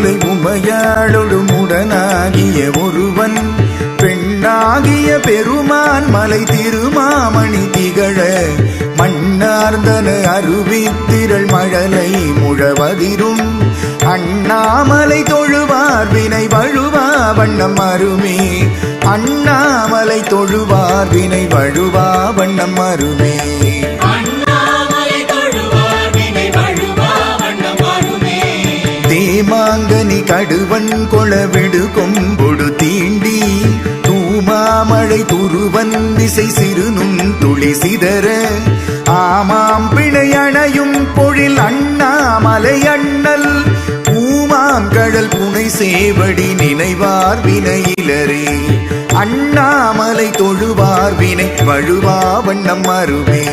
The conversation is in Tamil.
முலை உமையாளொடும் உடனாகிய ஒருவன் பெண்ணாகிய பெருமான் மலை திருமாமணி திகழ மண்ணார்ந்தன அருவித்திரள் மழலை முழவதிரும் அண்ணாமலை தொழுவார் வினை வழுவா வண்ணம் அருமே அண்ணாமலை தொழுவார் வினை வழுவா வண்ணம் அருமே தேமாங்கனி கடுவன் கொளவிடு கொம்பொடு தீண்டி தூமாமழை துருவன் திசை சிறுநும் துளி சிதற ஆமாம் பிணை அணையும் பொழில் அண்ணாமலை அண்ணல் பூமாம் கடல் புனை சேவடி நினைவார் வினையிலரே அண்ணாமலை தொழுவார் வினை வழுவா வண்ணம் அருமே